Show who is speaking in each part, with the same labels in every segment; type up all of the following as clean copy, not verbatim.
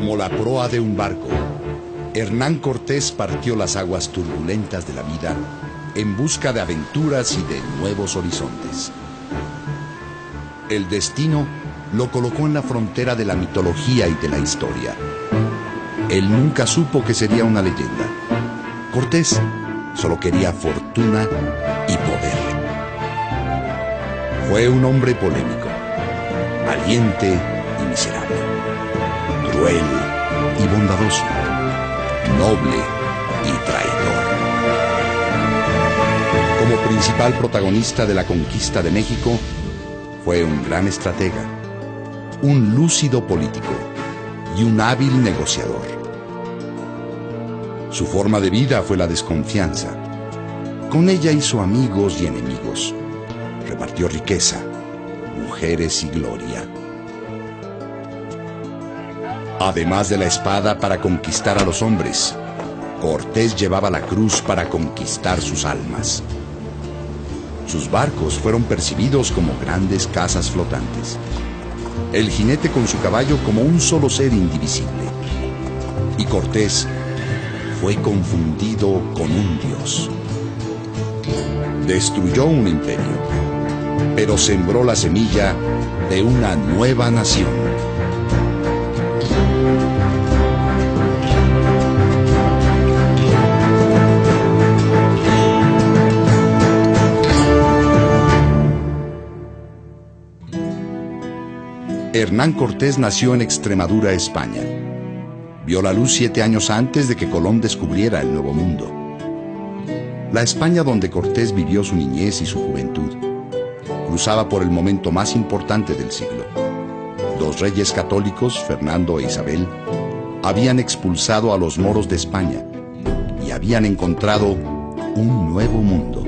Speaker 1: Como la proa de un barco, Hernán Cortés partió las aguas turbulentas de la vida en busca de aventuras y de nuevos horizontes. El destino lo colocó en la frontera de la mitología y de la historia. Él nunca supo que sería una leyenda. Cortés solo quería fortuna y poder. Fue un hombre polémico, valiente y miserable, cruel y bondadoso, noble y traidor. Como principal protagonista de la conquista de México, fue un gran estratega, un lúcido político y un hábil negociador. Su forma de vida fue la desconfianza. Con ella hizo amigos y enemigos. Repartió riqueza, mujeres y gloria. Además de la espada para conquistar a los hombres, Cortés llevaba la cruz para conquistar sus almas. Sus barcos fueron percibidos como grandes casas flotantes. El jinete con su caballo como un solo ser indivisible. Y Cortés fue confundido con un dios. Destruyó un imperio, pero sembró la semilla de una nueva nación. Hernán Cortés nació en Extremadura, España. Vio la luz 7 años antes de que Colón descubriera el Nuevo Mundo. La España donde Cortés vivió su niñez y su juventud cruzaba por el momento más importante del siglo. 2 reyes católicos, Fernando e Isabel, habían expulsado a los moros de España y habían encontrado un nuevo mundo.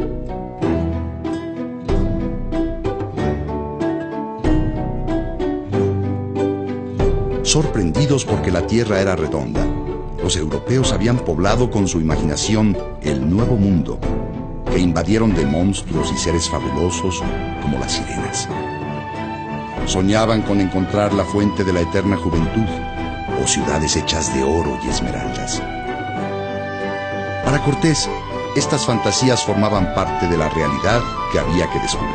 Speaker 1: Sorprendidos porque la tierra era redonda, los europeos habían poblado con su imaginación el Nuevo Mundo, que invadieron de monstruos y seres fabulosos como las sirenas. Soñaban con encontrar la fuente de la eterna juventud o ciudades hechas de oro y esmeraldas. Para Cortés, estas fantasías formaban parte de la realidad que había que descubrir.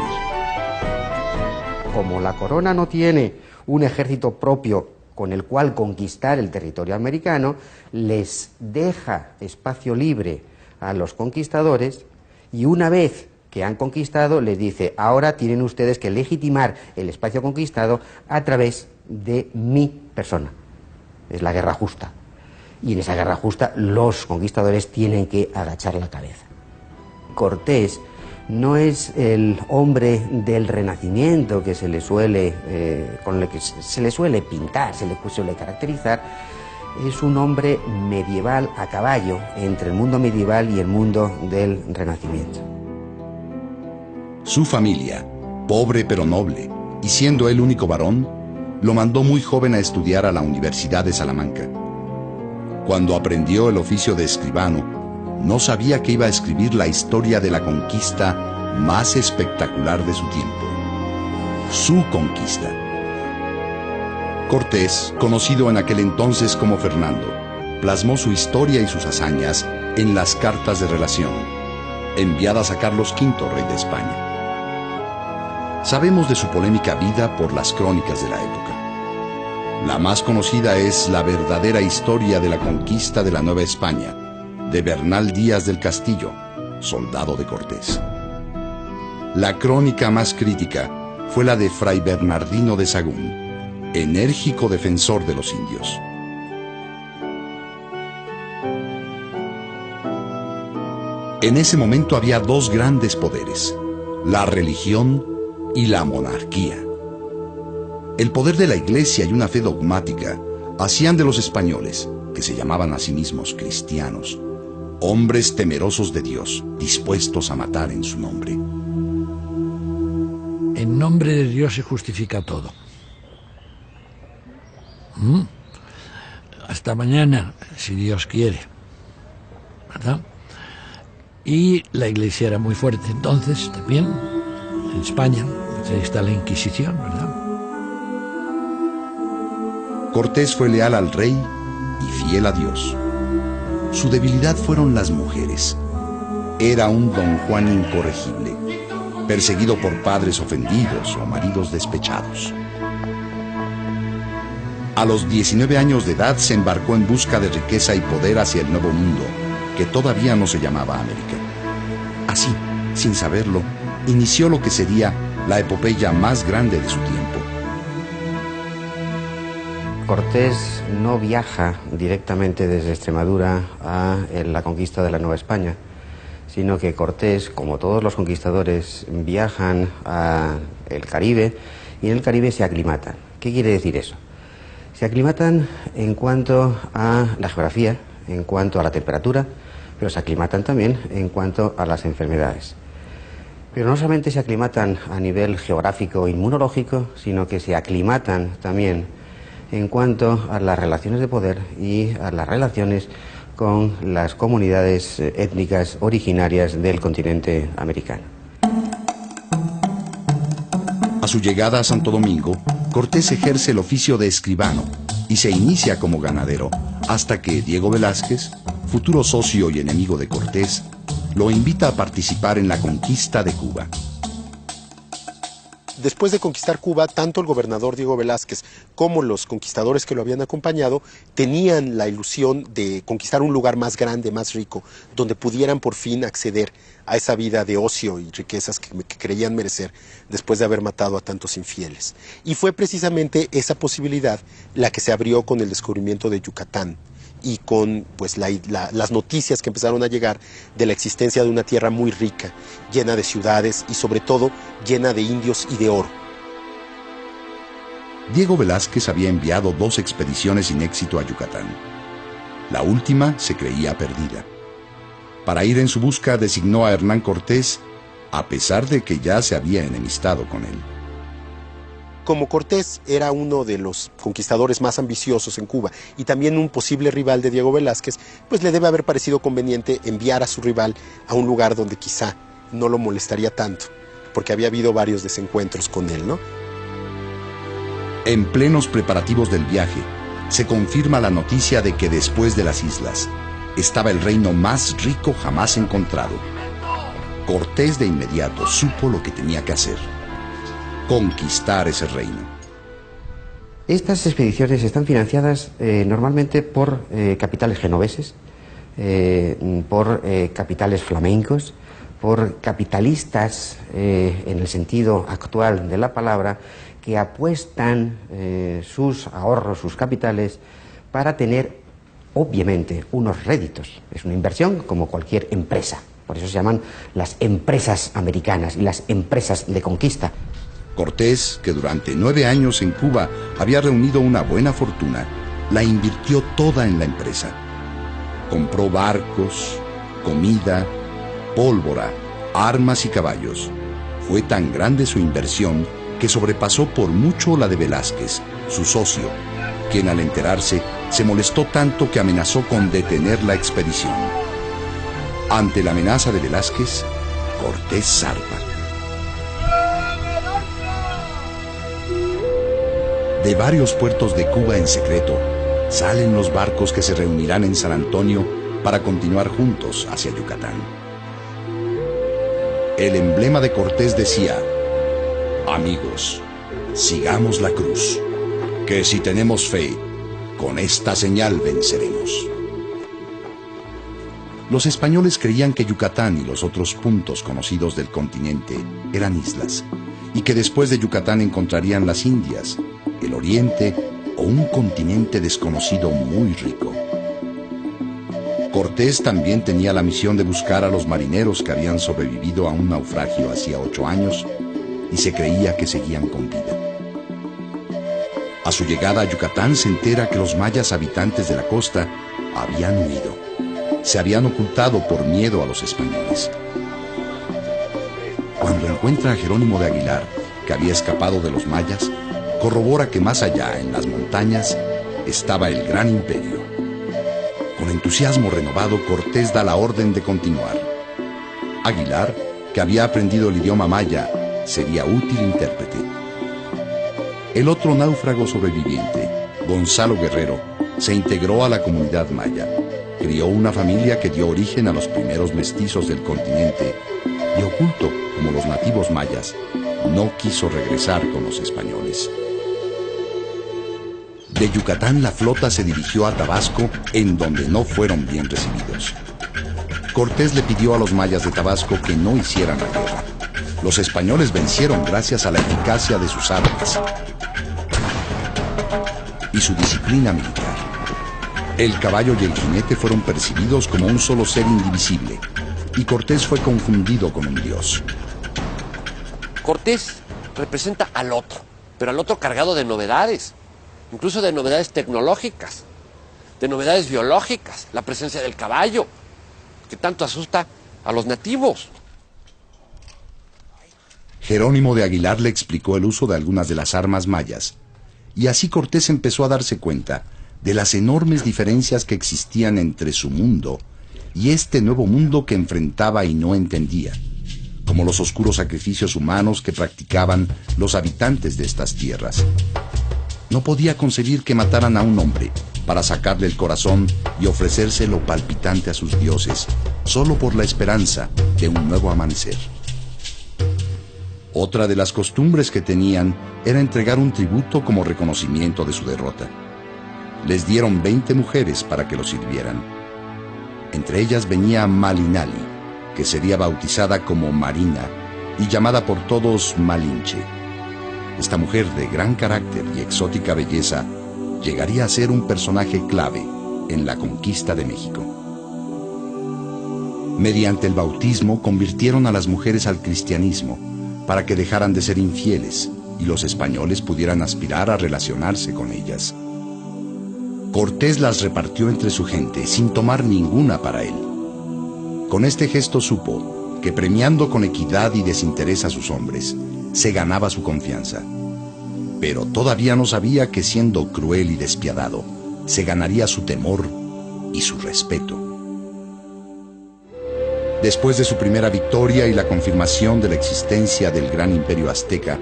Speaker 2: Como la corona no tiene un ejército propio con el cual conquistar el territorio americano, les deja espacio libre a los conquistadores y una vez que han conquistado les dice: ahora tienen ustedes que legitimar el espacio conquistado a través de mi persona. Es la guerra justa. Y en esa guerra justa los conquistadores tienen que agachar la cabeza. Cortés no es el hombre del Renacimiento que se le suele, con el que se le suele pintar, se le suele caracterizar. Es un hombre medieval a caballo entre el mundo medieval y el mundo del Renacimiento.
Speaker 1: Su familia, pobre pero noble, y siendo él único varón, lo mandó muy joven a estudiar a la Universidad de Salamanca. Cuando aprendió el oficio de escribano, no sabía que iba a escribir la historia de la conquista más espectacular de su tiempo. Su conquista. Cortés, conocido en aquel entonces como Fernando, plasmó su historia y sus hazañas en las cartas de relación, enviadas a Carlos V, rey de España. Sabemos de su polémica vida por las crónicas de la época. La más conocida es La verdadera historia de la conquista de la Nueva España, de Bernal Díaz del Castillo, soldado de Cortés. La crónica más crítica fue la de Fray Bernardino de Sahagún, enérgico defensor de los indios. En ese momento había 2 grandes poderes, la religión y la monarquía. El poder de la Iglesia y una fe dogmática hacían de los españoles, que se llamaban a sí mismos cristianos, hombres temerosos de Dios, dispuestos a matar en su nombre.
Speaker 3: En nombre de Dios se justifica todo. Hasta mañana, si Dios quiere, ¿verdad? Y la Iglesia era muy fuerte entonces también, en España. Ahí está la Inquisición, ¿verdad?
Speaker 1: Cortés fue leal al rey y fiel a Dios. Su debilidad fueron las mujeres. Era un don Juan incorregible, perseguido por padres ofendidos o maridos despechados. A los 19 años de edad se embarcó en busca de riqueza y poder hacia el Nuevo Mundo, que todavía no se llamaba América. Así, sin saberlo, inició lo que sería la epopeya más grande de su tiempo.
Speaker 2: Cortés no viaja directamente desde Extremadura a la conquista de la Nueva España, sino que Cortés, como todos los conquistadores, viajan al Caribe y en el Caribe se aclimatan. ¿Qué quiere decir eso? Se aclimatan en cuanto a la geografía, en cuanto a la temperatura, pero se aclimatan también en cuanto a las enfermedades. Pero no solamente se aclimatan a nivel geográfico e inmunológico, sino que se aclimatan también en cuanto a las relaciones de poder y a las relaciones con las comunidades étnicas originarias del continente americano.
Speaker 1: A su llegada a Santo Domingo, Cortés ejerce el oficio de escribano y se inicia como ganadero, hasta que Diego Velázquez, futuro socio y enemigo de Cortés, lo invita a participar en la conquista de Cuba.
Speaker 4: Después de conquistar Cuba, tanto el gobernador Diego Velázquez como los conquistadores que lo habían acompañado tenían la ilusión de conquistar un lugar más grande, más rico, donde pudieran por fin acceder a esa vida de ocio y riquezas que creían merecer después de haber matado a tantos infieles. Y fue precisamente esa posibilidad la que se abrió con el descubrimiento de Yucatán y con pues las noticias que empezaron a llegar de la existencia de una tierra muy rica, llena de ciudades y sobre todo llena de indios y de oro.
Speaker 1: Diego Velázquez había enviado 2 expediciones sin éxito a Yucatán. La última se creía perdida. Para ir en su busca designó a Hernán Cortés, a pesar de que ya se había enemistado con él.
Speaker 4: Como Cortés era uno de los conquistadores más ambiciosos en Cuba y también un posible rival de Diego Velázquez, pues le debe haber parecido conveniente enviar a su rival a un lugar donde quizá no lo molestaría tanto, porque había habido varios desencuentros con él, ¿no?
Speaker 1: En plenos preparativos del viaje, se confirma la noticia de que después de las islas estaba el reino más rico jamás encontrado. Cortés de inmediato supo lo que tenía que hacer: conquistar ese reino.
Speaker 2: Estas expediciones están financiadas normalmente por capitales genoveses, por capitales flamencos, por capitalistas en el sentido actual de la palabra, que apuestan sus ahorros, sus capitales, para tener, obviamente, unos réditos. Es una inversión como cualquier empresa. Por eso se llaman las empresas americanas y las empresas de conquista.
Speaker 1: Cortés, que durante 9 años en Cuba había reunido una buena fortuna, la invirtió toda en la empresa. Compró barcos, comida, pólvora, armas y caballos. Fue tan grande su inversión que sobrepasó por mucho la de Velázquez, su socio, quien al enterarse se molestó tanto que amenazó con detener la expedición. Ante la amenaza de Velázquez, Cortés zarpa. De varios puertos de Cuba en secreto, salen los barcos que se reunirán en San Antonio para continuar juntos hacia Yucatán. El emblema de Cortés decía: amigos, sigamos la cruz, que si tenemos fe, con esta señal venceremos. Los españoles creían que Yucatán y los otros puntos conocidos del continente eran islas, y que después de Yucatán encontrarían las Indias, el Oriente o un continente desconocido muy rico. Cortés también tenía la misión de buscar a los marineros que habían sobrevivido a un naufragio hacía 8 años y se creía que seguían con vida. A su llegada a Yucatán se entera que los mayas habitantes de la costa habían huido. Se habían ocultado por miedo a los españoles. Cuando encuentra a Jerónimo de Aguilar, que había escapado de los mayas, corrobora que más allá, en las montañas, estaba el gran imperio. Con entusiasmo renovado, Cortés da la orden de continuar. Aguilar, que había aprendido el idioma maya, sería útil intérprete. El otro náufrago sobreviviente, Gonzalo Guerrero se integró a la comunidad maya, crió una familia que dio origen a los primeros mestizos del continente y, oculto como los nativos mayas, no quiso regresar con los españoles. De Yucatán la flota se dirigió a Tabasco, en donde no fueron bien recibidos. Cortés le pidió a los mayas de Tabasco que no hicieran la guerra. Los españoles vencieron gracias a la eficacia de sus armas y su disciplina militar. El caballo y el jinete fueron percibidos como un solo ser indivisible, y Cortés fue confundido con un dios.
Speaker 5: Cortés representa al otro, pero al otro cargado de novedades, incluso de novedades tecnológicas, de novedades biológicas, la presencia del caballo, que tanto asusta a los nativos.
Speaker 1: Jerónimo de Aguilar le explicó el uso de algunas de las armas mayas, y así Cortés empezó a darse cuenta de las enormes diferencias que existían entre su mundo y este nuevo mundo que enfrentaba y no entendía, como los oscuros sacrificios humanos que practicaban los habitantes de estas tierras. No podía concebir que mataran a un hombre para sacarle el corazón y ofrecérselo palpitante a sus dioses, solo por la esperanza de un nuevo amanecer. Otra de las costumbres que tenían era entregar un tributo como reconocimiento de su derrota. Les dieron 20 mujeres para que los sirvieran. Entre ellas venía Malinali, que sería bautizada como Marina y llamada por todos Malinche. Esta mujer de gran carácter y exótica belleza llegaría a ser un personaje clave en la conquista de México. Mediante el bautismo convirtieron a las mujeres al cristianismo para que dejaran de ser infieles y los españoles pudieran aspirar a relacionarse con ellas. Cortés las repartió entre su gente sin tomar ninguna para él. Con este gesto supo que premiando con equidad y desinterés a sus hombres, se ganaba su confianza. Pero todavía no sabía que siendo cruel y despiadado, se ganaría su temor y su respeto. Después de su primera victoria y la confirmación de la existencia del gran imperio azteca,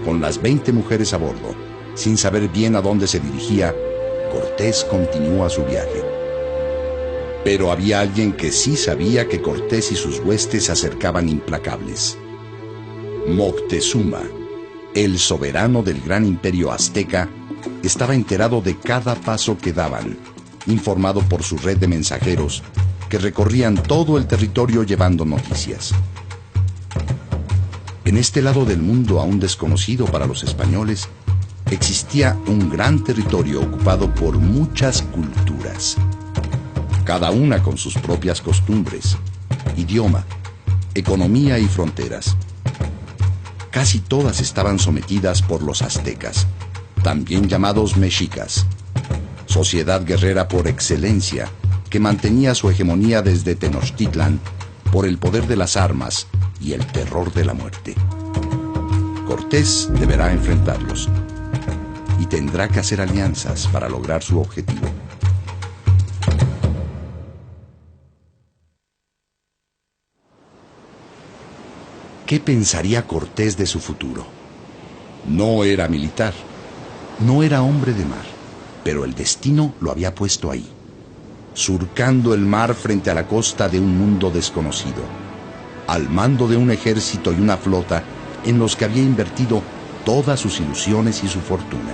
Speaker 1: con las 20 mujeres a bordo, sin saber bien a dónde se dirigía, Cortés continúa su viaje. Pero había alguien que sí sabía que Cortés y sus huestes se acercaban implacables. Moctezuma, el soberano del gran imperio azteca, estaba enterado de cada paso que daban, informado por su red de mensajeros que recorrían todo el territorio llevando noticias. En este lado del mundo aún desconocido para los españoles, existía un gran territorio ocupado por muchas culturas, cada una con sus propias costumbres, idioma, economía y fronteras. Casi todas estaban sometidas por los aztecas, también llamados mexicas, sociedad guerrera por excelencia, que mantenía su hegemonía desde Tenochtitlan por el poder de las armas y el terror de la muerte. Cortés deberá enfrentarlos y tendrá que hacer alianzas para lograr su objetivo. ¿Qué pensaría Cortés de su futuro? No era militar, no era hombre de mar, pero el destino lo había puesto ahí, surcando el mar frente a la costa de un mundo desconocido, al mando de un ejército y una flota en los que había invertido todas sus ilusiones y su fortuna.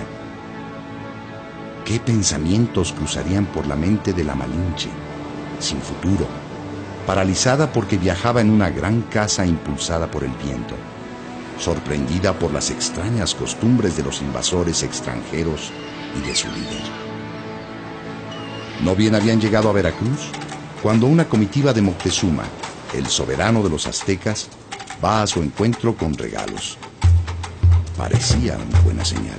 Speaker 1: ¿Qué pensamientos cruzarían por la mente de la Malinche, sin futuro, paralizada porque viajaba en una gran casa impulsada por el viento, sorprendida por las extrañas costumbres de los invasores extranjeros y de su líder? ¿No bien habían llegado a Veracruz cuando una comitiva de Moctezuma, el soberano de los aztecas, va a su encuentro con regalos? Parecía una buena señal.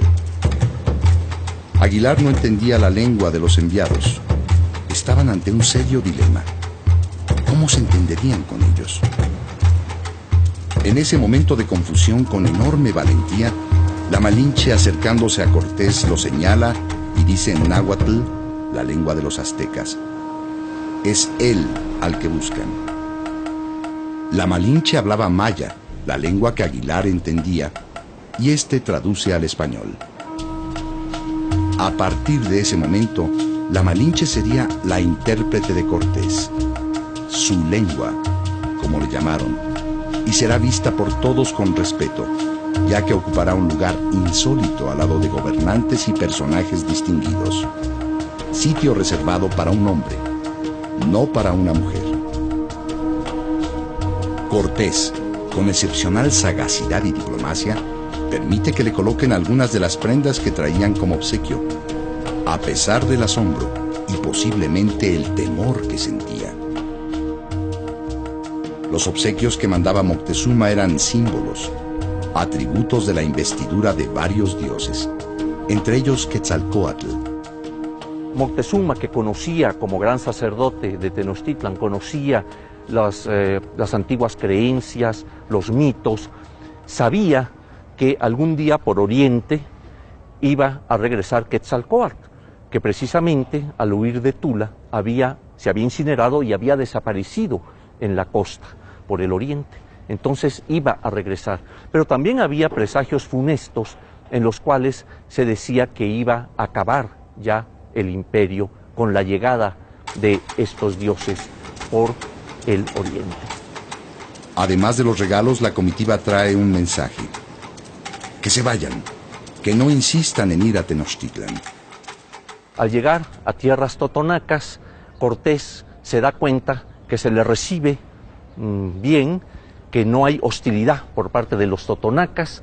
Speaker 1: Aguilar no entendía la lengua de los enviados. Estaban ante un serio dilema. ¿Cómo se entenderían con ellos? En ese momento de confusión, con enorme valentía, la Malinche, acercándose a Cortés, lo señala y dice en náhuatl, la lengua de los aztecas: es él al que buscan. La Malinche hablaba maya, la lengua que Aguilar entendía, y este traduce al español. A partir de ese momento, la Malinche sería la intérprete de Cortés, su lengua, como le llamaron, y será vista por todos con respeto, ya que ocupará un lugar insólito al lado de gobernantes y personajes distinguidos. Sitio reservado para un hombre, no para una mujer. Cortés, con excepcional sagacidad y diplomacia, permite que le coloquen algunas de las prendas que traían como obsequio, a pesar del asombro y posiblemente el temor que sentía. Los obsequios que mandaba Moctezuma eran símbolos, atributos de la investidura de varios dioses, entre ellos Quetzalcóatl.
Speaker 6: Moctezuma, que conocía como gran sacerdote de Tenochtitlan, conocía las antiguas creencias, los mitos, sabía que algún día por Oriente iba a regresar Quetzalcóatl, que precisamente al huir de Tula se había incinerado y había desaparecido en la costa, por el Oriente. Entonces iba a regresar. Pero también había presagios funestos en los cuales se decía que iba a acabar ya el imperio con la llegada de estos dioses por el Oriente.
Speaker 1: Además de los regalos, la comitiva trae un mensaje: que se vayan, que no insistan en ir a Tenochtitlan.
Speaker 6: Al llegar a tierras totonacas, Cortés se da cuenta que se le recibe bien, que no hay hostilidad por parte de los totonacas,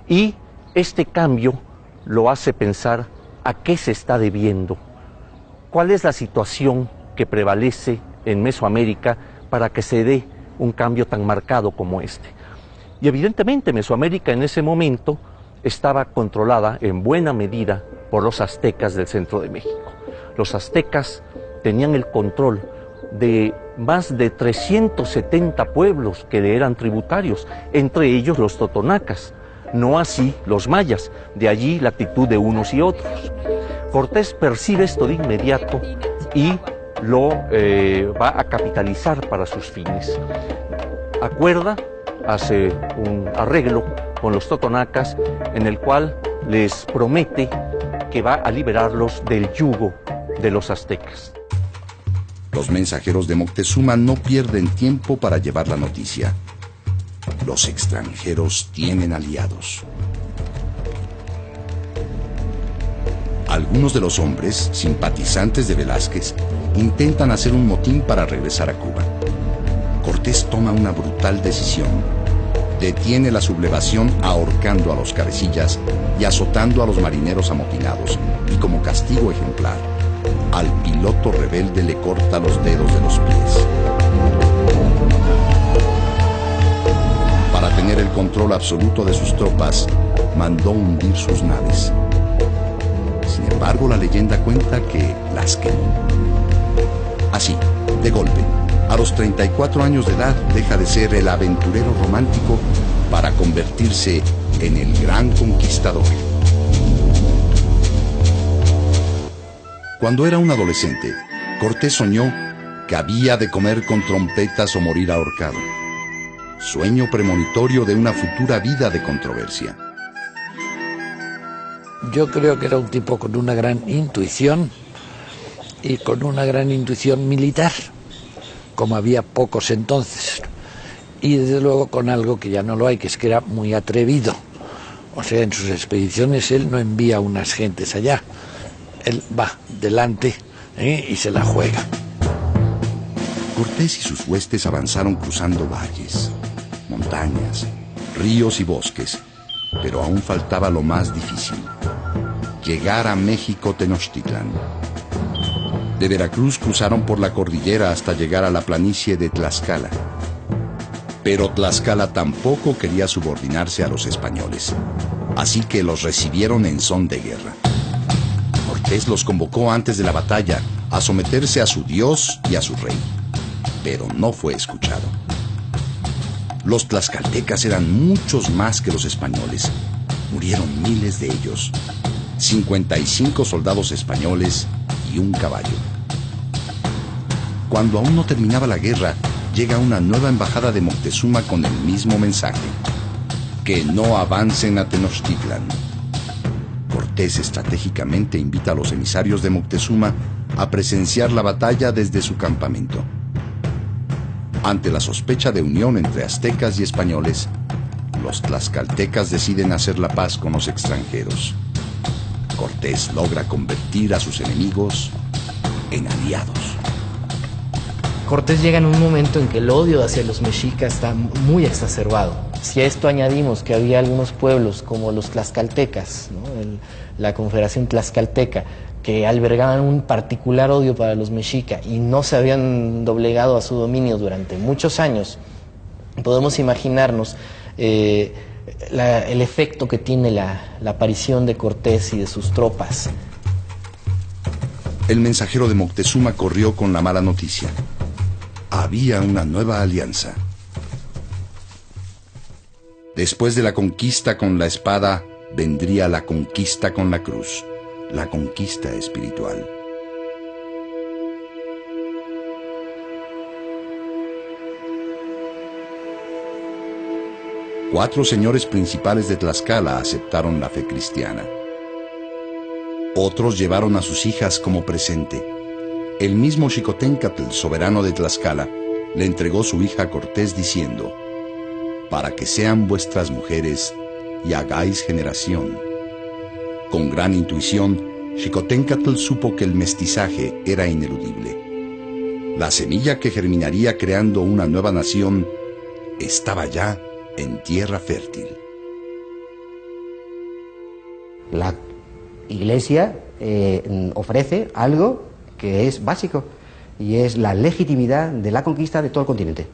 Speaker 6: y este cambio lo hace pensar a qué se está debiendo, cuál es la situación que prevalece en Mesoamérica para que se dé un cambio tan marcado como este. Y evidentemente Mesoamérica en ese momento estaba controlada en buena medida por los aztecas del centro de México. Los aztecas tenían el control de más de 370 pueblos que le eran tributarios, entre ellos los totonacas, no así los mayas, de allí la actitud de unos y otros. Cortés percibe esto de inmediato y lo va a capitalizar para sus fines. Hace un arreglo con los totonacas en el cual les promete que va a liberarlos del yugo de los aztecas.
Speaker 1: Los mensajeros de Moctezuma no pierden tiempo para llevar la noticia. Los extranjeros tienen aliados. Algunos de los hombres, simpatizantes de Velázquez, intentan hacer un motín para regresar a Cuba. Cortés toma una brutal decisión. Detiene la sublevación ahorcando a los cabecillas y azotando a los marineros amotinados, y como castigo ejemplar, al piloto rebelde le corta los dedos de los pies. Para tener el control absoluto de sus tropas, mandó hundir sus naves. Sin embargo, la leyenda cuenta que las quemó. Así, de golpe, a los 34 años de edad, deja de ser el aventurero romántico para convertirse en el gran conquistador. Cuando era un adolescente, Cortés soñó que había de comer con trompetas o morir ahorcado. Sueño premonitorio de una futura vida de controversia.
Speaker 3: Yo creo que era un tipo con una gran intuición, y con una gran intuición militar, como había pocos entonces, y desde luego con algo que ya no lo hay, que es que era muy atrevido. O sea, en sus expediciones él no envía unas gentes allá, él va delante y se la juega.
Speaker 1: Cortés y sus huestes avanzaron cruzando valles, montañas, ríos y bosques, pero aún faltaba lo más difícil: llegar a México Tenochtitlan. De Veracruz cruzaron por la cordillera hasta llegar a la planicie de Tlaxcala. Pero Tlaxcala tampoco quería subordinarse a los españoles, así que los recibieron en son de guerra. Cortés los convocó antes de la batalla a someterse a su dios y a su rey, pero no fue escuchado. Los tlaxcaltecas eran muchos más que los españoles. Murieron miles de ellos, 55 soldados españoles y un caballo. Cuando aún no terminaba la guerra, llega una nueva embajada de Moctezuma con el mismo mensaje: que no avancen a Tenochtitlan. Cortés estratégicamente invita a los emisarios de Moctezuma a presenciar la batalla desde su campamento. Ante la sospecha de unión entre aztecas y españoles, los tlaxcaltecas deciden hacer la paz con los extranjeros. Cortés logra convertir a sus enemigos en aliados.
Speaker 7: Cortés llega en un momento en que el odio hacia los mexicas está muy exacerbado. Si a esto añadimos que había algunos pueblos como los tlaxcaltecas, ¿no? La Confederación Tlaxcalteca, que albergaban un particular odio para los mexicas y no se habían doblegado a su dominio durante muchos años, podemos imaginarnos el efecto que tiene la aparición de Cortés y de sus tropas.
Speaker 1: El mensajero de Moctezuma corrió con la mala noticia. Había una nueva alianza. Después de la conquista con la espada, vendría la conquista con la cruz, la conquista espiritual. Cuatro señores principales de Tlaxcala aceptaron la fe cristiana. Otros llevaron a sus hijas como presente. El mismo Xicoténcatl, soberano de Tlaxcala, le entregó su hija a Cortés diciendo: para que sean vuestras mujeres y hagáis generación. Con gran intuición, Xicoténcatl supo que el mestizaje era ineludible. La semilla que germinaría creando una nueva nación estaba ya en tierra fértil.
Speaker 2: La Iglesia ofrece algo que es básico, y es la legitimidad de la conquista de todo el continente.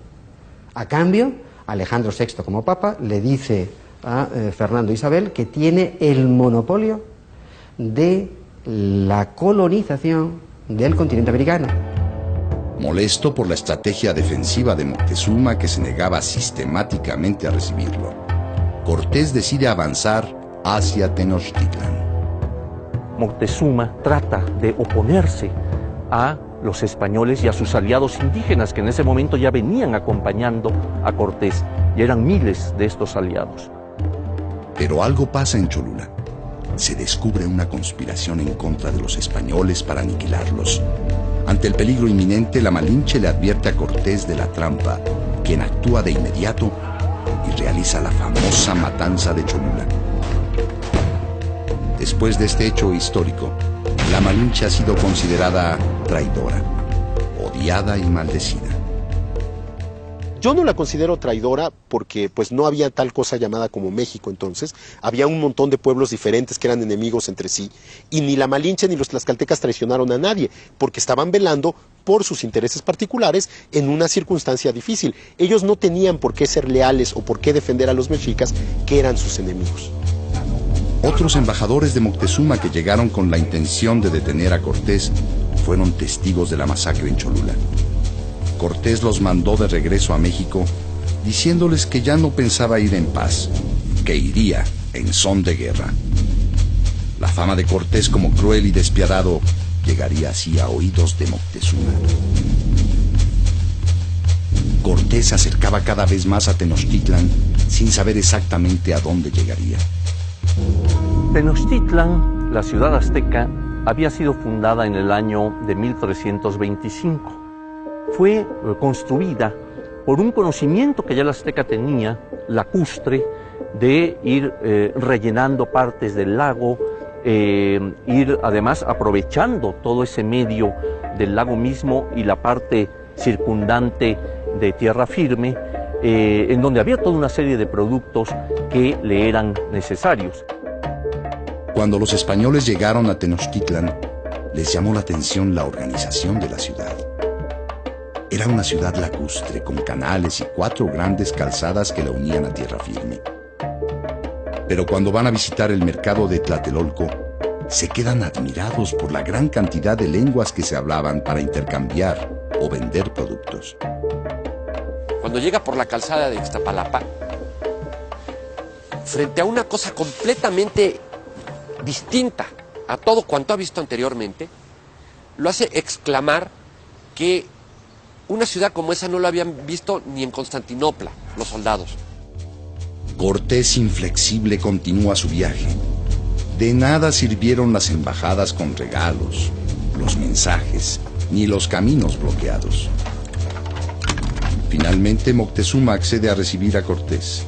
Speaker 2: A cambio, Alejandro VI, como Papa, le dice a Fernando e Isabel que tiene el monopolio de la colonización del continente americano.
Speaker 1: Molesto por la estrategia defensiva de Moctezuma, que se negaba sistemáticamente a recibirlo, Cortés decide avanzar hacia Tenochtitlan.
Speaker 6: Moctezuma trata de oponerse a los españoles y a sus aliados indígenas, que en ese momento ya venían acompañando a Cortés, y eran miles de estos aliados.
Speaker 1: Pero algo pasa en Cholula. Se descubre una conspiración en contra de los españoles para aniquilarlos. Ante el peligro inminente, la Malinche le advierte a Cortés de la trampa, quien actúa de inmediato y realiza la famosa matanza de Cholula. Después de este hecho histórico, la Malinche ha sido considerada traidora, odiada y maldecida.
Speaker 4: Yo no la considero traidora porque pues no había tal cosa llamada como México entonces. Había un montón de pueblos diferentes que eran enemigos entre sí, y ni la Malinche ni los tlaxcaltecas traicionaron a nadie, porque estaban velando por sus intereses particulares en una circunstancia difícil. Ellos no tenían por qué ser leales o por qué defender a los mexicas, que eran sus enemigos.
Speaker 1: Otros embajadores de Moctezuma que llegaron con la intención de detener a Cortés fueron testigos de la masacre en Cholula. Cortés los mandó de regreso a México, diciéndoles que ya no pensaba ir en paz, que iría en son de guerra. La fama de Cortés como cruel y despiadado llegaría así a oídos de Moctezuma. Cortés se acercaba cada vez más a Tenochtitlan sin saber exactamente a dónde llegaría.
Speaker 6: Tenochtitlan, la ciudad azteca, había sido fundada en el año de 1325. Fue construida por un conocimiento que ya la azteca tenía, lacustre, de ir rellenando partes del lago, ir además aprovechando todo ese medio del lago mismo y la parte circundante de tierra firme, en donde había toda una serie de productos que le eran necesarios.
Speaker 1: Cuando los españoles llegaron a Tenochtitlan, les llamó la atención la organización de la ciudad. Era una ciudad lacustre, con canales y 4 grandes calzadas que la unían a tierra firme. Pero cuando van a visitar el mercado de Tlatelolco, se quedan admirados por la gran cantidad de lenguas que se hablaban para intercambiar o vender productos.
Speaker 5: Cuando llega por la calzada de Ixtapalapa, frente a una cosa completamente distinta a todo cuanto ha visto anteriormente, lo hace exclamar que una ciudad como esa no lo habían visto ni en Constantinopla, los soldados.
Speaker 1: Cortés, inflexible, continúa su viaje. De nada sirvieron las embajadas con regalos, los mensajes, ni los caminos bloqueados. Finalmente, Moctezuma accede a recibir a Cortés.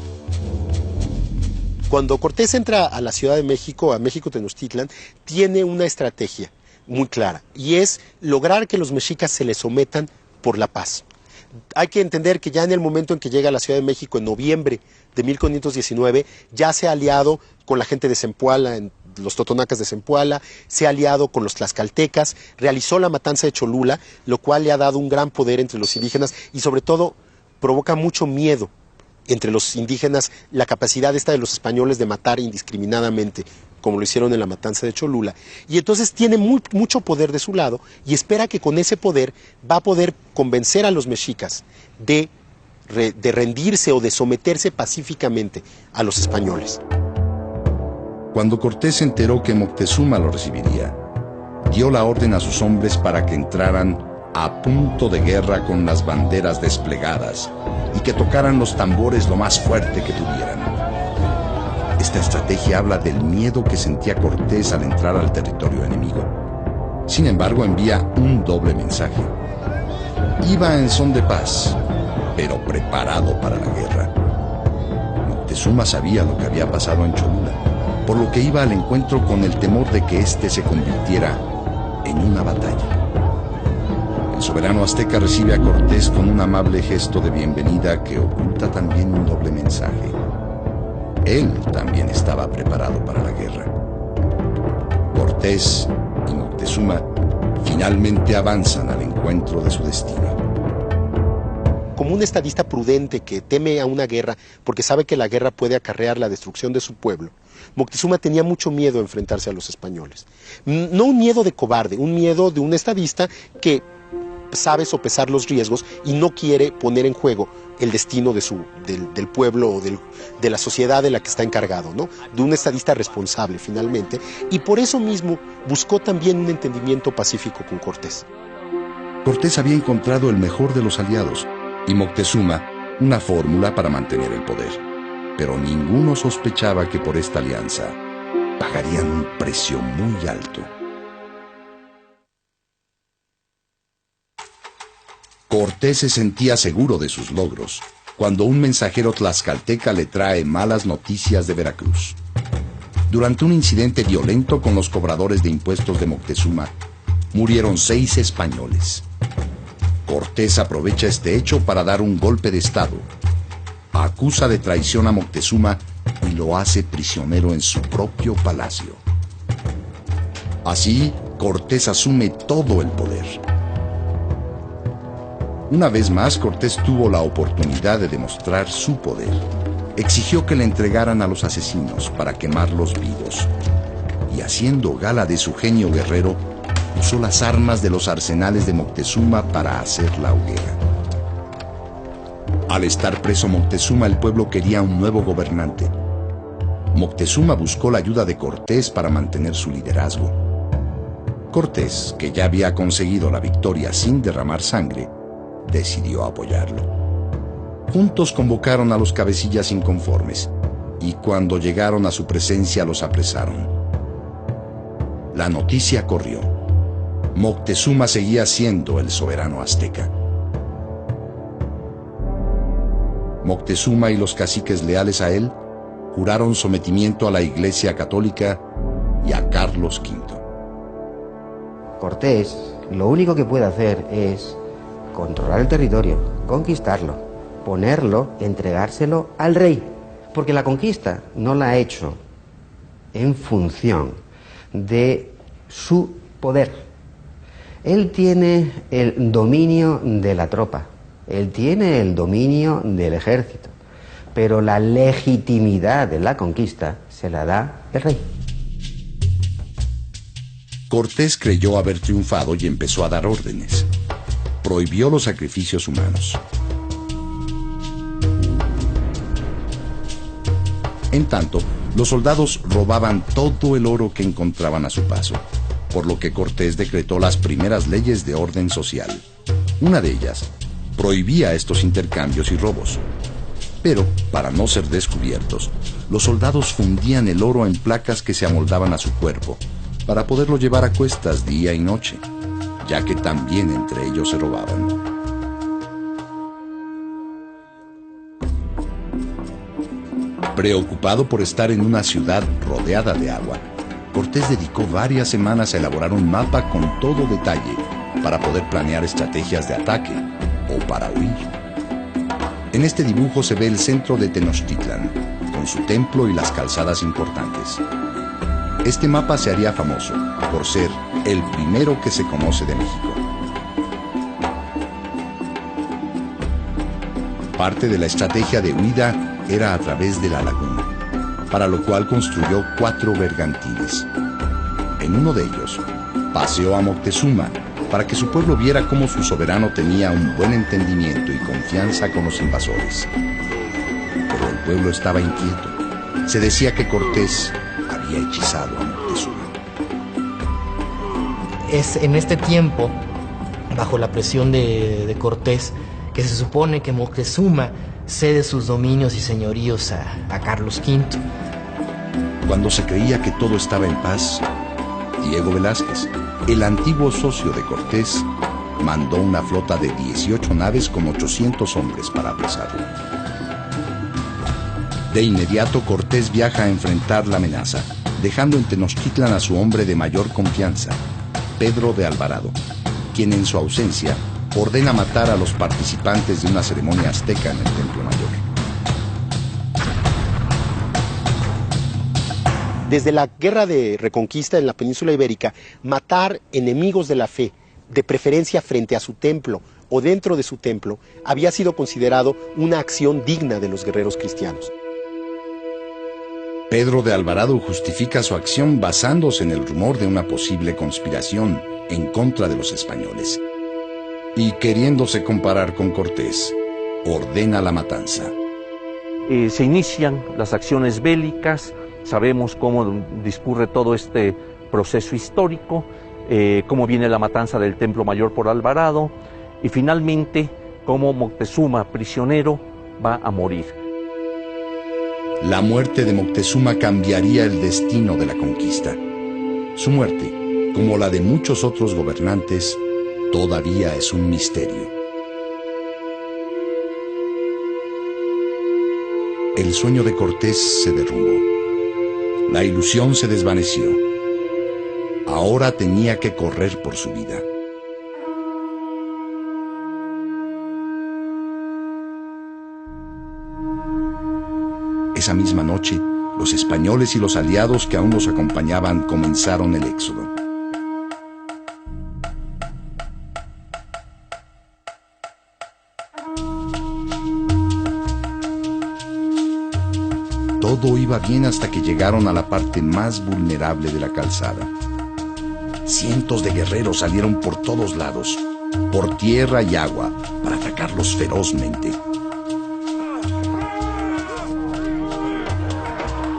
Speaker 4: Cuando Cortés entra a la Ciudad de México, a México Tenochtitlan, tiene una estrategia muy clara, y es lograr que los mexicas se le sometan por la paz. Hay que entender que ya en el momento en que llega a la Ciudad de México, en noviembre de 1519, ya se ha aliado con la gente de Zempoala, los totonacas de Zempoala, se ha aliado con los tlaxcaltecas, realizó la matanza de Cholula, lo cual le ha dado un gran poder entre los indígenas y sobre todo provoca mucho miedo entre los indígenas, la capacidad esta de los españoles de matar indiscriminadamente, como lo hicieron en la matanza de Cholula. Y entonces tiene mucho poder de su lado y espera que con ese poder va a poder convencer a los mexicas de rendirse o de someterse pacíficamente a los españoles.
Speaker 1: Cuando Cortés se enteró que Moctezuma lo recibiría, dio la orden a sus hombres para que entraran a punto de guerra con las banderas desplegadas y que tocaran los tambores lo más fuerte que tuvieran. Esta estrategia habla del miedo que sentía Cortés al entrar al territorio enemigo. Sin embargo, envía un doble mensaje. Iba en son de paz, pero preparado para la guerra. Moctezuma sabía lo que había pasado en Cholula, por lo que iba al encuentro con el temor de que éste se convirtiera en una batalla. El soberano azteca recibe a Cortés con un amable gesto de bienvenida que oculta también un doble mensaje. Él también estaba preparado para la guerra. Cortés y Moctezuma finalmente avanzan al encuentro de su destino.
Speaker 4: Como un estadista prudente que teme a una guerra porque sabe que la guerra puede acarrear la destrucción de su pueblo, Moctezuma tenía mucho miedo a enfrentarse a los españoles. No un miedo de cobarde, un miedo de un estadista que sabe sopesar los riesgos y no quiere poner en juego el destino del pueblo o de la sociedad de la que está encargado, ¿no? De un estadista responsable finalmente, y por eso mismo buscó también un entendimiento pacífico con Cortés.
Speaker 1: Cortés había encontrado el mejor de los aliados y Moctezuma una fórmula para mantener el poder, pero ninguno sospechaba que por esta alianza pagarían un precio muy alto. Cortés se sentía seguro de sus logros cuando un mensajero tlaxcalteca le trae malas noticias de Veracruz. Durante un incidente violento con los cobradores de impuestos de Moctezuma, murieron 6 españoles. Cortés aprovecha este hecho para dar un golpe de estado. Acusa de traición a Moctezuma y lo hace prisionero en su propio palacio. Así, Cortés asume todo el poder. Una vez más, Cortés tuvo la oportunidad de demostrar su poder. Exigió que le entregaran a los asesinos para quemarlos vivos. Y haciendo gala de su genio guerrero, usó las armas de los arsenales de Moctezuma para hacer la hoguera. Al estar preso Moctezuma, el pueblo quería un nuevo gobernante. Moctezuma buscó la ayuda de Cortés para mantener su liderazgo. Cortés, que ya había conseguido la victoria sin derramar sangre, decidió apoyarlo. Juntos convocaron a los cabecillas inconformes y cuando llegaron a su presencia los apresaron. La noticia corrió. Moctezuma seguía siendo el soberano azteca. Moctezuma y los caciques leales a él juraron sometimiento a la Iglesia Católica y a Carlos V.
Speaker 2: Cortés lo único que puede hacer es controlar el territorio, conquistarlo, ponerlo, entregárselo al rey, porque la conquista no la ha hecho en función de su poder. Él tiene el dominio de la tropa, él tiene el dominio del ejército, pero la legitimidad de la conquista se la da el rey.
Speaker 1: Cortés creyó haber triunfado y empezó a dar órdenes. Prohibió los sacrificios humanos. En tanto, los soldados robaban todo el oro que encontraban a su paso, por lo que Cortés decretó las primeras leyes de orden social. Una de ellas prohibía estos intercambios y robos. Pero, para no ser descubiertos, los soldados fundían el oro en placas que se amoldaban a su cuerpo, para poderlo llevar a cuestas día y noche, ya que también entre ellos se robaban. Preocupado por estar en una ciudad rodeada de agua, Cortés dedicó varias semanas a elaborar un mapa con todo detalle para poder planear estrategias de ataque o para huir. En este dibujo se ve el centro de Tenochtitlan, con su templo y las calzadas importantes. Este mapa se haría famoso por ser el primero que se conoce de México. Parte de la estrategia de huida era a través de la laguna, para lo cual construyó 4 bergantines. En uno de ellos, paseó a Moctezuma para que su pueblo viera cómo su soberano tenía un buen entendimiento y confianza con los invasores. Pero el pueblo estaba inquieto. Se decía que Cortés había hechizado a Moctezuma.
Speaker 7: Es en este tiempo, bajo la presión de Cortés, que se supone que Moctezuma cede sus dominios y señoríos a Carlos V.
Speaker 1: Cuando se creía que todo estaba en paz, Diego Velázquez, el antiguo socio de Cortés, mandó una flota de 18 naves con 800 hombres para apresarlo. De inmediato Cortés viaja a enfrentar la amenaza, dejando en Tenochtitlan a su hombre de mayor confianza, Pedro de Alvarado, quien en su ausencia ordena matar a los participantes de una ceremonia azteca en el Templo Mayor.
Speaker 4: Desde la guerra de reconquista en la península ibérica, matar enemigos de la fe, de preferencia frente a su templo o dentro de su templo, había sido considerado una acción digna de los guerreros cristianos.
Speaker 1: Pedro de Alvarado justifica su acción basándose en el rumor de una posible conspiración en contra de los españoles. Y queriéndose comparar con Cortés, ordena la matanza.
Speaker 6: Se inician las acciones bélicas, sabemos cómo discurre todo este proceso histórico, cómo viene la matanza del Templo Mayor por Alvarado, y finalmente cómo Moctezuma, prisionero, va a morir.
Speaker 1: La muerte de Moctezuma cambiaría el destino de la conquista. Su muerte, como la de muchos otros gobernantes, todavía es un misterio. El sueño de Cortés se derrumbó. La ilusión se desvaneció. Ahora tenía que correr por su vida. Esa misma noche, los españoles y los aliados que aún los acompañaban comenzaron el éxodo. Todo iba bien hasta que llegaron a la parte más vulnerable de la calzada. Cientos de guerreros salieron por todos lados, por tierra y agua, para atacarlos ferozmente.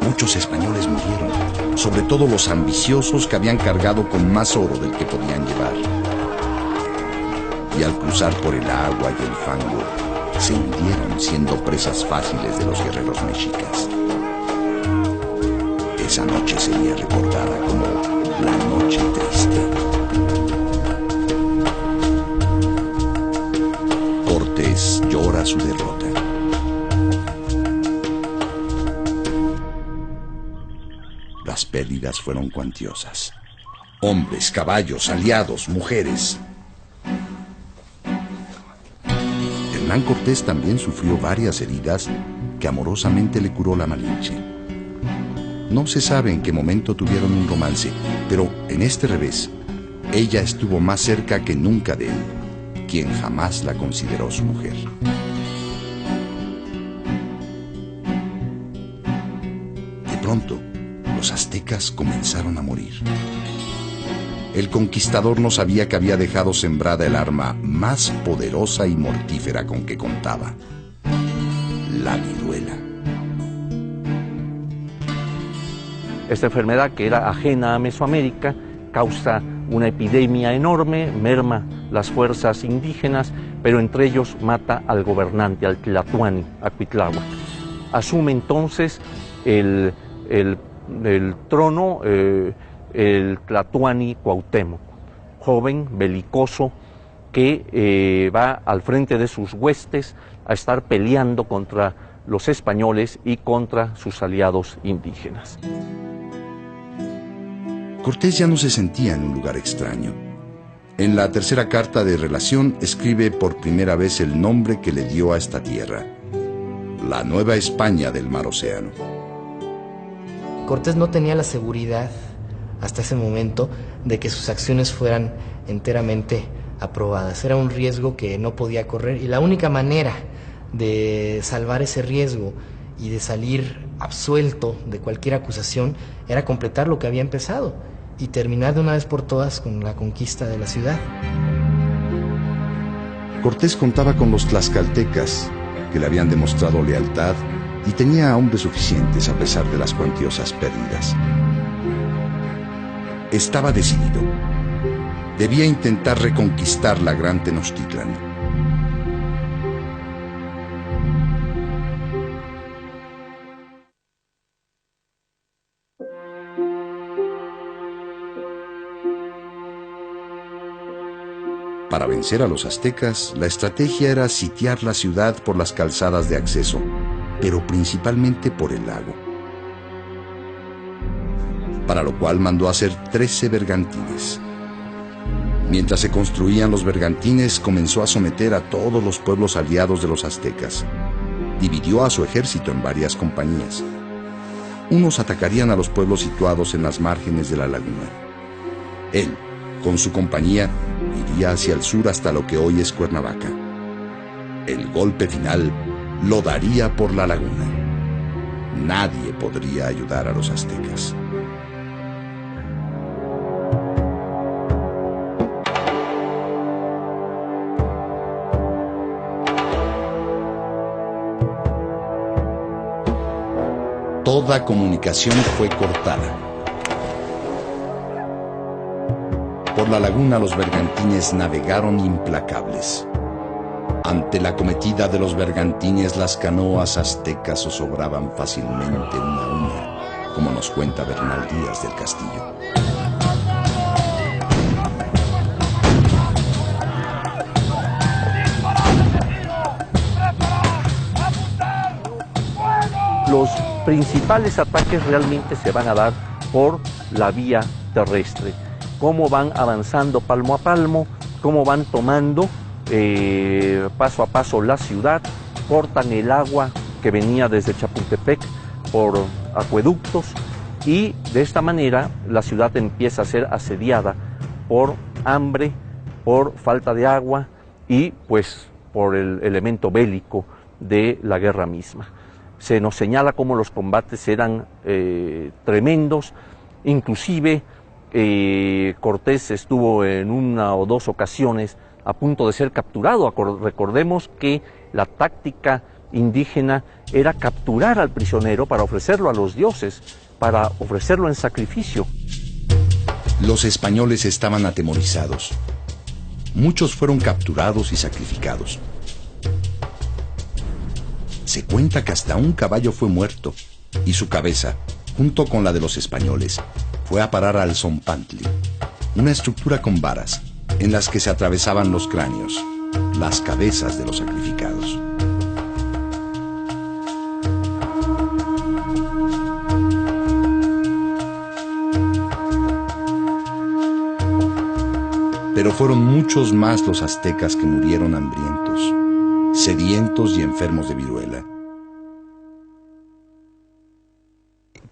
Speaker 1: Muchos españoles murieron, sobre todo los ambiciosos que habían cargado con más oro del que podían llevar. Y al cruzar por el agua y el fango, se hundieron siendo presas fáciles de los guerreros mexicas. Esa noche sería recordada como la noche triste. Cortés llora su derrota. Las pérdidas fueron cuantiosas. Hombres, caballos, aliados, mujeres. Hernán Cortés también sufrió varias heridas que amorosamente le curó la Malinche. No se sabe en qué momento tuvieron un romance, pero en este revés, ella estuvo más cerca que nunca de él, quien jamás la consideró su mujer. De pronto, los aztecas comenzaron a morir. El conquistador no sabía que había dejado sembrada el arma más poderosa y mortífera con que contaba: la viruela.
Speaker 6: Esta enfermedad, que era ajena a Mesoamérica, causa una epidemia enorme, merma las fuerzas indígenas, pero entre ellos mata al gobernante, al Tlatoani, a Cuitláhuac. Asume entonces el trono el Tlatoani Cuauhtémoc, joven, belicoso, que va al frente de sus huestes a estar peleando contra los españoles y contra sus aliados indígenas.
Speaker 1: Cortés ya no se sentía en un lugar extraño. En la tercera carta de relación escribe por primera vez el nombre que le dio a esta tierra: la Nueva España del Mar Océano.
Speaker 7: Cortés no tenía la seguridad hasta ese momento de que sus acciones fueran enteramente aprobadas. Era un riesgo que no podía correr, y la única manera de salvar ese riesgo y de salir absuelto de cualquier acusación era completar lo que había empezado y terminar de una vez por todas con la conquista de la ciudad.
Speaker 1: Cortés contaba con los tlaxcaltecas, que le habían demostrado lealtad, y tenía hombres suficientes a pesar de las cuantiosas pérdidas. Estaba decidido. Debía intentar reconquistar la gran Tenochtitlan. Para vencer a los aztecas, la estrategia era sitiar la ciudad por las calzadas de acceso, pero principalmente por el lago. Para lo cual mandó hacer 13 bergantines. Mientras se construían los bergantines, comenzó a someter a todos los pueblos aliados de los aztecas. Dividió a su ejército en varias compañías. Unos atacarían a los pueblos situados en las márgenes de la laguna. Él, con su compañía, iría hacia el sur hasta lo que hoy es Cuernavaca. El golpe final lo daría por la laguna. Nadie podría ayudar a los aztecas. Toda comunicación fue cortada. Por la laguna los bergantines navegaron implacables. Ante la acometida de los bergantines, las canoas aztecas zozobraban fácilmente una a una, como nos cuenta Bernal Díaz del Castillo.
Speaker 6: Los principales ataques realmente se van a dar por la vía terrestre. Cómo van avanzando palmo a palmo, cómo van tomando paso a paso la ciudad, cortan el agua que venía desde Chapultepec por acueductos, y de esta manera la ciudad empieza a ser asediada por hambre, por falta de agua y pues por el elemento bélico de la guerra misma. Se nos señala cómo los combates eran tremendos, inclusive Cortés estuvo en una o dos ocasiones a punto de ser capturado. Recordemos que la táctica indígena era capturar al prisionero para ofrecerlo a los dioses, para ofrecerlo en sacrificio.
Speaker 1: Los españoles estaban atemorizados. Muchos fueron capturados y sacrificados. Se cuenta que hasta un caballo fue muerto y su cabeza, junto con la de los españoles, fue a parar al zompantli, una estructura con varas en las que se atravesaban los cráneos, las cabezas de los sacrificados. Pero fueron muchos más los aztecas que murieron hambrientos, sedientos y enfermos de viruela.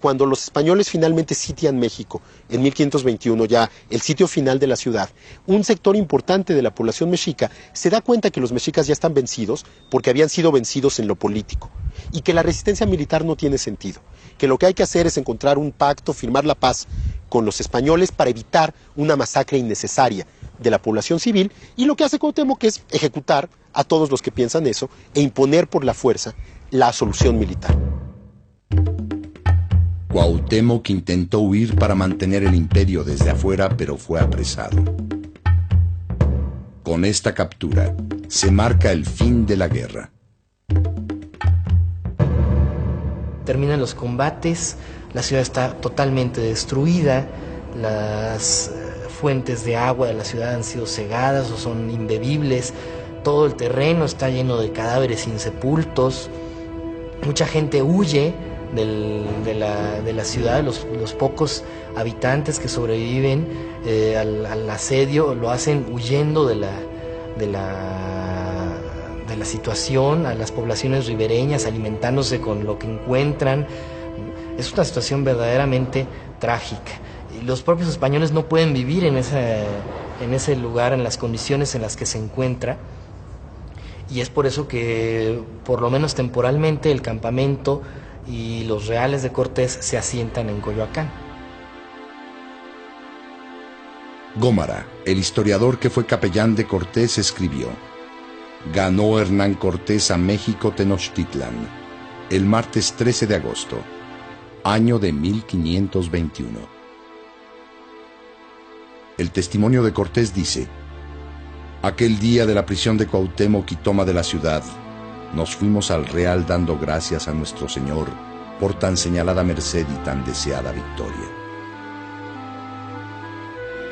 Speaker 4: Cuando los españoles finalmente sitian México, en 1521, ya el sitio final de la ciudad, un sector importante de la población mexica se da cuenta que los mexicas ya están vencidos porque habían sido vencidos en lo político y que la resistencia militar no tiene sentido, que lo que hay que hacer es encontrar un pacto, firmar la paz con los españoles para evitar una masacre innecesaria de la población civil, y lo que hace Cuauhtémoc es ejecutar a todos los que piensan eso e imponer por la fuerza la solución militar.
Speaker 1: Cuauhtémoc intentó huir para mantener el imperio desde afuera, pero fue apresado. Con esta captura se marca el fin de la guerra.
Speaker 7: Terminan los combates, la ciudad está totalmente destruida, las fuentes de agua de la ciudad han sido cegadas o son imbebibles, todo el terreno está lleno de cadáveres insepultos, mucha gente huye de la ciudad, los pocos habitantes que sobreviven al asedio lo hacen huyendo de la situación, a las poblaciones ribereñas, alimentándose con lo que encuentran. Es una situación verdaderamente trágica. Y los propios españoles no pueden vivir en ese lugar, en las condiciones en las que se encuentra. Y es por eso que, por lo menos temporalmente, el campamento y los reales de Cortés se asientan en Coyoacán.
Speaker 1: Gómara, el historiador que fue capellán de Cortés, escribió: ganó Hernán Cortés a México Tenochtitlan el martes 13 de agosto, año de 1521. El testimonio de Cortés dice: aquel día de la prisión de Cuauhtémoc y toma de la ciudad, nos fuimos al Real dando gracias a nuestro Señor por tan señalada merced y tan deseada victoria.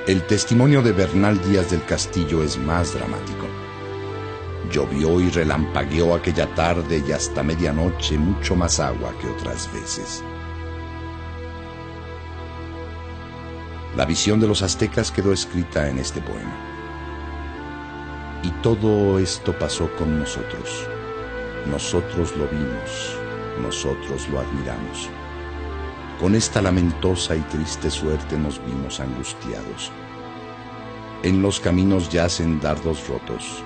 Speaker 1: El testimonio de Bernal Díaz del Castillo es más dramático. Llovió y relampagueó aquella tarde y hasta medianoche mucho más agua que otras veces. La visión de los aztecas quedó escrita en este poema. Y todo esto pasó con nosotros. Nosotros lo vimos, nosotros lo admiramos. Con esta lamentosa y triste suerte nos vimos angustiados. En los caminos yacen dardos rotos,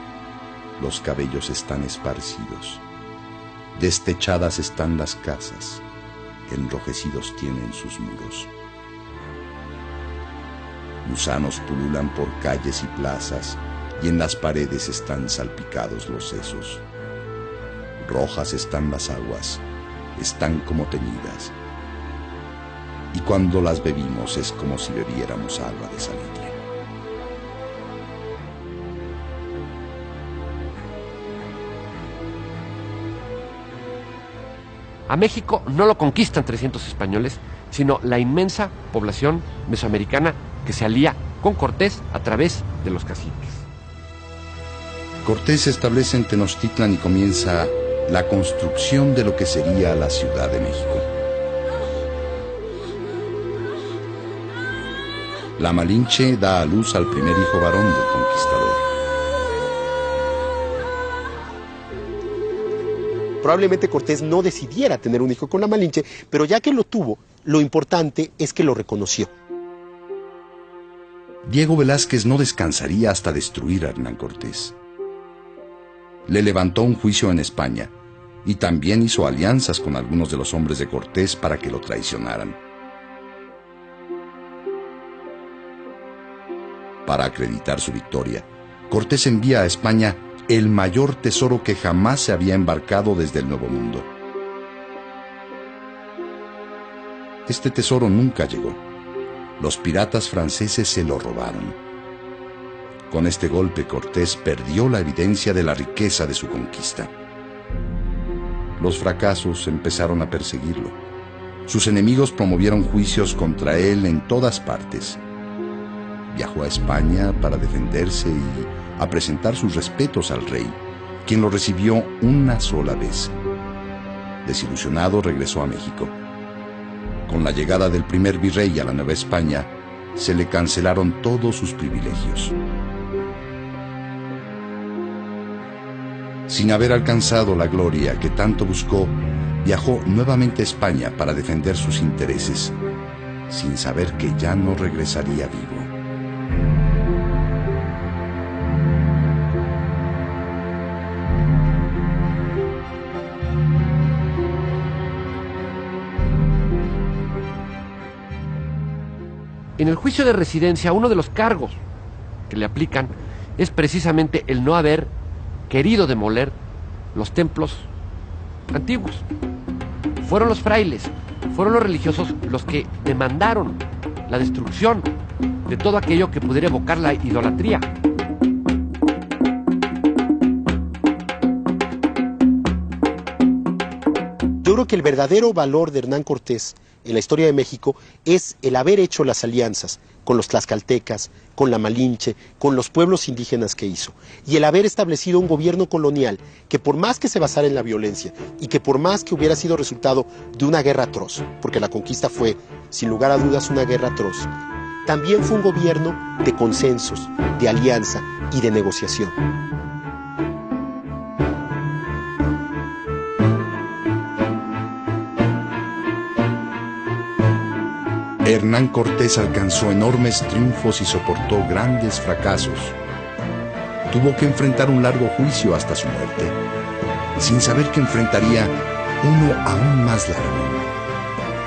Speaker 1: los cabellos están esparcidos, destechadas están las casas, enrojecidos tienen sus muros. Gusanos pululan por calles y plazas, y en las paredes están salpicados los sesos. Rojas están las aguas, están como teñidas, y cuando las bebimos es como si bebiéramos agua de salitre.
Speaker 5: A México no lo conquistan 300 españoles, sino la inmensa población mesoamericana que se alía con Cortés a través de los caciques.
Speaker 1: Cortés se establece en Tenochtitlan y comienza la construcción de lo que sería la Ciudad de México. La Malinche da a luz al primer hijo varón del conquistador.
Speaker 4: Probablemente Cortés no decidiera tener un hijo con la Malinche, pero ya que lo tuvo, lo importante es que lo reconoció.
Speaker 1: Diego Velázquez no descansaría hasta destruir a Hernán Cortés. Le levantó un juicio en España y también hizo alianzas con algunos de los hombres de Cortés para que lo traicionaran. Para acreditar su victoria, Cortés envía a España el mayor tesoro que jamás se había embarcado desde el Nuevo Mundo. Este tesoro nunca llegó. Los piratas franceses se lo robaron. Con este golpe Cortés perdió la evidencia de la riqueza de su conquista. Los fracasos empezaron a perseguirlo. Sus enemigos promovieron juicios contra él en todas partes. Viajó a España para defenderse y a presentar sus respetos al rey, quien lo recibió una sola vez. Desilusionado, regresó a México. Con la llegada del primer virrey a la Nueva España, se le cancelaron todos sus privilegios. Sin haber alcanzado la gloria que tanto buscó, viajó nuevamente a España para defender sus intereses, sin saber que ya no regresaría vivo.
Speaker 5: En el juicio de residencia, uno de los cargos que le aplican es precisamente el no haber querido demoler los templos antiguos. Fueron los frailes, fueron los religiosos los que demandaron la destrucción de todo aquello que pudiera evocar la idolatría.
Speaker 4: Yo creo que el verdadero valor de Hernán Cortés en la historia de México es el haber hecho las alianzas con los tlaxcaltecas, con la Malinche, con los pueblos indígenas que hizo, y el haber establecido un gobierno colonial que por más que se basara en la violencia y que por más que hubiera sido resultado de una guerra atroz, porque la conquista fue sin lugar a dudas una guerra atroz, también fue un gobierno de consensos, de alianza y de negociación.
Speaker 1: Hernán Cortés alcanzó enormes triunfos y soportó grandes fracasos. Tuvo que enfrentar un largo juicio hasta su muerte, sin saber que enfrentaría uno aún más largo,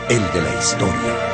Speaker 1: el de la historia.